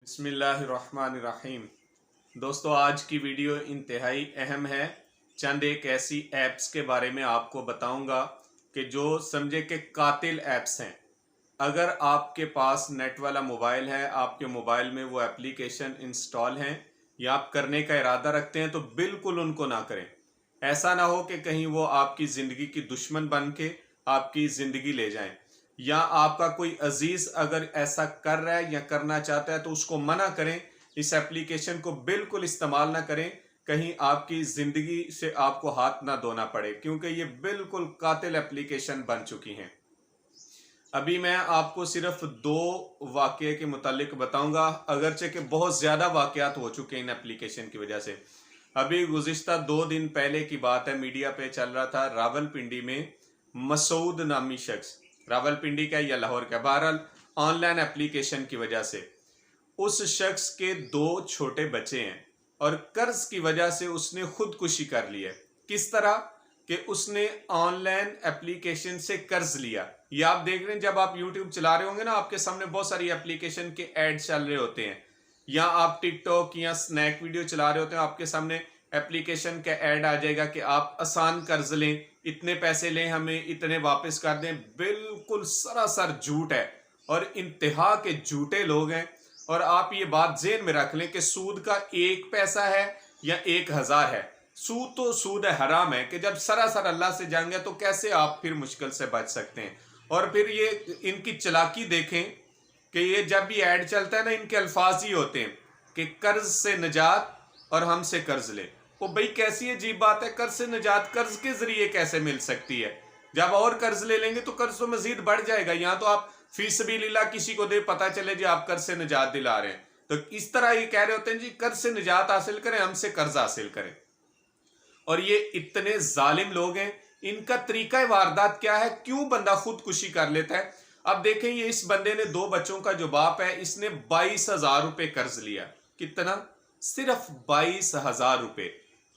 बिस्मिल्लाहिर्रहमानिर्रहीम। दोस्तों, आज की वीडियो इंतहाई अहम है। चंद एक ऐसी ऐप्स के बारे में आपको बताऊंगा कि जो समझे कि कातिल ऐप्स हैं। अगर आपके पास नेट वाला मोबाइल है, आपके मोबाइल में वो एप्लीकेशन इंस्टॉल हैं या आप करने का इरादा रखते हैं, तो बिल्कुल उनको ना करें। ऐसा ना हो कि कहीं वो आपकी ज़िंदगी की दुश्मन बन के आपकी ज़िंदगी ले जाएं, या आपका कोई अजीज अगर ऐसा कर रहा है या करना चाहता है तो उसको मना करें। इस एप्लीकेशन को बिल्कुल इस्तेमाल ना करें, कहीं आपकी ज़िंदगी से आपको हाथ ना धोना पड़े, क्योंकि ये बिल्कुल कातिल एप्लीकेशन बन चुकी हैं। अभी मैं आपको सिर्फ दो वाक़ये के मुतालिक बताऊंगा, अगरचे कि बहुत ज़्यादा वाक़यात हो चुके हैं इन एप्लीकेशन की वजह से। अभी गुज़िश्ता 2 दिन पहले की बात है, मीडिया पे चल रहा था रावलपिंडी में मसूद नामी शख्स, रावलपिंडी का या लाहौर का, बहरहाल ऑनलाइन एप्लीकेशन की वजह से उस शख्स के 2 छोटे बच्चे हैं और कर्ज की वजह से उसने खुदकुशी कर ली है। किस तरह कि उसने ऑनलाइन एप्लीकेशन से कर्ज लिया। ये आप देख रहे हैं, जब आप यूट्यूब चला रहे होंगे ना, आपके सामने बहुत सारी एप्लीकेशन के ऐड चल रहे होते हैं, या आप टिकटॉक या स्नैक वीडियो चला रहे होते हैं, आपके सामने एप्लीकेशन का ऐड आ जाएगा कि आप आसान कर्ज लें, इतने पैसे लें, हमें इतने वापस कर दें। बिल्कुल सरासर झूठ है और इंतहा के झूठे लोग हैं। और आप ये बात ज़हन में रख लें कि सूद का 1 पैसा है या 1000 है, सूद तो सूद है, हराम है। कि जब सरासर अल्लाह से जाएंगे तो कैसे आप फिर मुश्किल से बच सकते हैं। और फिर ये इनकी चालाकी देखें कि ये जब भी ऐड चलता है ना, इनके अल्फाज ही होते हैं कि कर्ज से निजात और हमसे कर्ज ले। वो भाई कैसी अजीब बात है, कर्ज से निजात कर्ज के जरिए कैसे मिल सकती है? जब और कर्ज ले लेंगे तो कर्ज तो मजीद बढ़ जाएगा। यहाँ तो आप फी सबीलिल्लाह किसी को दे, पता चले जी आप कर्ज से निजात दिला रहे हैं, तो इस तरह ये कह रहे होते हैं जी कर्ज से निजात हासिल करें, हमसे कर्ज हासिल करें। और ये इतने जालिम लोग हैं, इनका तरीका वारदात क्या है, क्यों बंदा खुदकुशी कर लेता है। अब देखें, ये इस बंदे ने 2 बच्चों का जो बाप है, इसने 22,000 रुपए कर्ज लिया। कितना? सिर्फ 22,000 रुपए,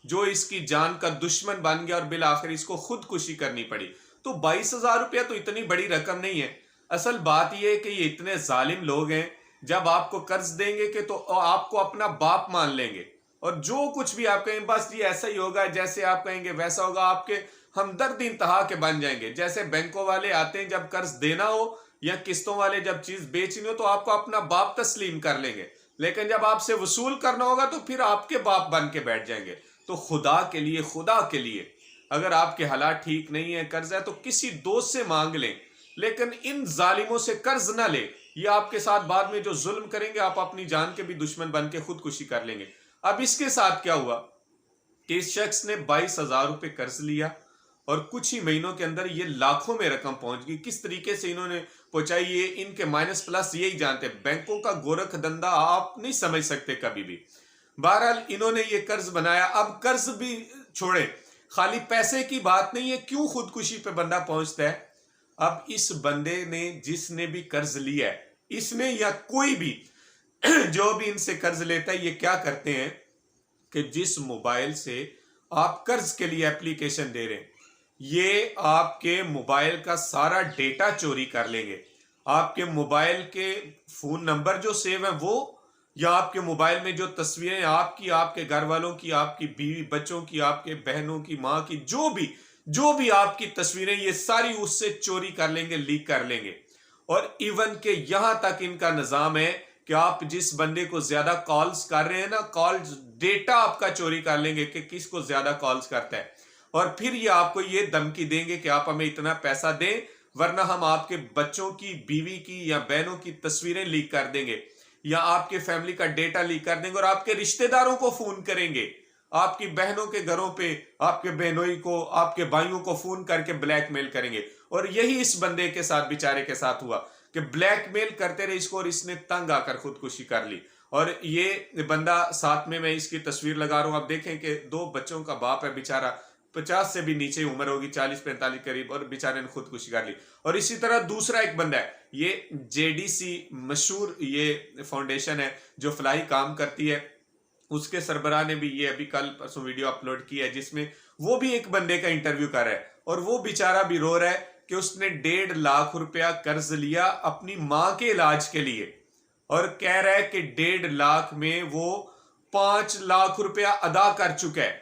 जो इसकी जान का दुश्मन बन गया और बिल आखिर इसको खुदकुशी करनी पड़ी। तो 22,000 रुपया तो इतनी बड़ी रकम नहीं है। असल बात यह है कि ये इतने जालिम लोग हैं, जब आपको कर्ज देंगे कि तो आपको अपना बाप मान लेंगे, और जो कुछ भी आप कहें बस ये ऐसा ही होगा, जैसे आप कहेंगे वैसा होगा, आपके हमदर्द इंतहा के बन जाएंगे। जैसे बैंकों वाले आते हैं, जब कर्ज देना हो या किस्तों वाले जब चीज बेचनी हो तो आपको अपना बाप तस्लीम कर लेंगे, लेकिन जब आपसे वसूल करना होगा तो फिर आपके बाप बन के बैठ जाएंगे। तो खुदा के लिए अगर आपके हालात ठीक नहीं है, कर्ज है, तो किसी दोस्त से मांग लें, लेकिन इन जालिमों से कर्ज ना ले। ये आपके साथ बाद में जो जुल्म करेंगे, आप अपनी जान के भी दुश्मन बन के खुदकुशी कर लेंगे। अब इसके साथ क्या हुआ कि इस शख्स ने 22,000 रुपए कर्ज लिया और कुछ ही महीनों के अंदर ये लाखों में रकम पहुंच गई। किस तरीके से इन्होंने पहुंचाई, ये इनके माइनस प्लस यही जानते हैं। बैंकों का गोरख धंधा आप नहीं समझ सकते कभी भी। बहरहाल इन्होंने ये कर्ज बनाया। अब कर्ज भी छोड़े, खाली पैसे की बात नहीं है, क्यों खुदकुशी पे बंदा पहुंचता है। अब इस बंदे ने, जिसने भी कर्ज लिया है, इसने या कोई भी जो भी इनसे कर्ज लेता है, ये क्या करते हैं कि जिस मोबाइल से आप कर्ज के लिए एप्लीकेशन दे रहे हैं, ये आपके मोबाइल का सारा डेटा चोरी कर लेंगे। आपके मोबाइल के फोन नंबर जो सेव है वो, या आपके मोबाइल में जो तस्वीरें आपकी, आपके घर वालों की, आपकी बीवी बच्चों की, आपके बहनों की, माँ की, जो भी आपकी तस्वीरें, ये सारी उससे चोरी कर लेंगे, लीक कर लेंगे। और इवन के यहां तक इनका निजाम है कि आप जिस बंदे को ज्यादा कॉल्स कर रहे हैं ना, कॉल्स डेटा आपका चोरी कर लेंगे कि किसको ज्यादा कॉल्स करता है, और फिर ये आपको ये धमकी देंगे कि आप हमें इतना पैसा दें, वरना हम आपके बच्चों की, बीवी की या बहनों की तस्वीरें लीक कर देंगे, या आपके फैमिली का डेटा लीक कर देंगे, और आपके रिश्तेदारों को फोन करेंगे, आपकी बहनों के घरों पे आपके बहनोई को, आपके भाइयों को फोन करके ब्लैकमेल करेंगे। और यही इस बंदे के साथ, बेचारे के साथ हुआ कि ब्लैकमेल करते रहे इसको, और इसने तंग आकर खुदकुशी कर ली। और ये बंदा साथ में, मैं इसकी तस्वीर लगा रहा हूं, आप देखें कि 2 बच्चों का बाप है बेचारा, 50 से भी नीचे उम्र होगी, 40-45 करीब, और बेचारे ने खुदकुशी कर ली। और इसी तरह दूसरा एक बंदा है, ये जेडीसी मशहूर ये फाउंडेशन है जो फलाई काम करती है, उसके सरबराह ने भी ये अभी कल परसों वीडियो अपलोड की है, जिसमें वो भी एक बंदे का इंटरव्यू कर रहा है, और वो बेचारा भी रो रहा है कि उसने 1.5 लाख रुपया कर्ज लिया अपनी मां के इलाज के लिए, اور کہہ رہا ہے کہ 1.5 लाख में वो 5 लाख रुपया अदा कर चुका है,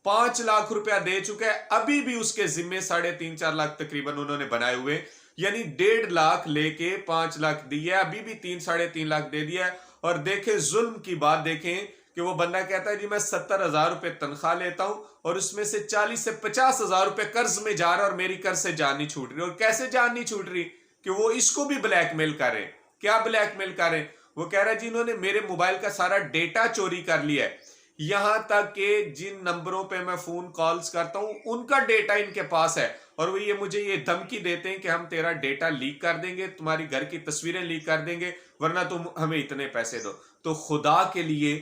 5 लाख रुपया दे चुका है, अभी भी उसके जिम्मे 3.5-4 लाख तकरीबन उन्होंने बनाए हुए, यानी 1.5 लाख लेके 5 लाख दिया, अभी भी 3-3.5 लाख दे दिया है। और देखें जुल्म की बात, देखें कि वो बंदा कहता है जी मैं 70,000 रुपए तनख्वाह लेता हूं और उसमें से 40 से 50,000 रुपए कर्ज में जा रहा है और मेरी कर्ज से जान नहीं छूट रही। और कैसे जान नहीं छूट रही कि वो इसको भी ब्लैकमेल कर रहे हैं। क्या ब्लैकमेल कर रहे हैं? वो कह रहा है जी इन्होंने मेरे मोबाइल का सारा डेटा चोरी कर लिया है, यहां तक कि जिन नंबरों पे मैं फोन कॉल्स करता हूं उनका डेटा इनके पास है, और वो मुझे ये धमकी देते हैं कि हम तेरा डेटा लीक कर देंगे, तुम्हारी घर की तस्वीरें लीक कर देंगे, वरना तुम हमें इतने पैसे दो। तो खुदा के लिए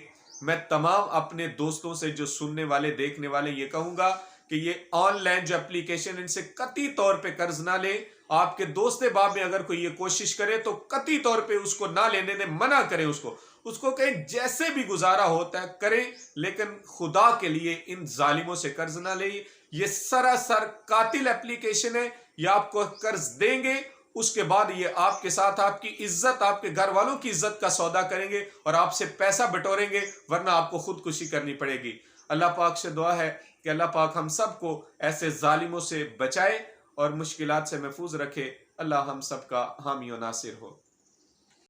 मैं तमाम अपने दोस्तों से, जो सुनने वाले देखने वाले, ये कहूंगा कि ये ऑनलाइन जो एप्लीकेशन, इनसे कतई तौर पे कर्ज ना ले। आपके दोस्त बाब में अगर कोई ये कोशिश करे तो कतई तौर पे उसको ना लेने दे, मना करें उसको कहें जैसे भी गुजारा होता है करें, लेकिन खुदा के लिए इन जालिमों से कर्ज ना ले। ये सरासर कातिल एप्लीकेशन है, ये आपको कर्ज देंगे, उसके बाद ये आपके साथ आपकी इज्जत, आपके घर वालों की इज्जत का सौदा करेंगे और आपसे पैसा बटोरेंगे, वरना आपको खुदकुशी करनी पड़ेगी। अल्लाह पाक से दुआ है कि अल्लाह पाक हम सबको ऐसे जालिमों से बचाए और मुश्किलात से महफूज रखे। अल्लाह हम सबका हामी और नासिर हो।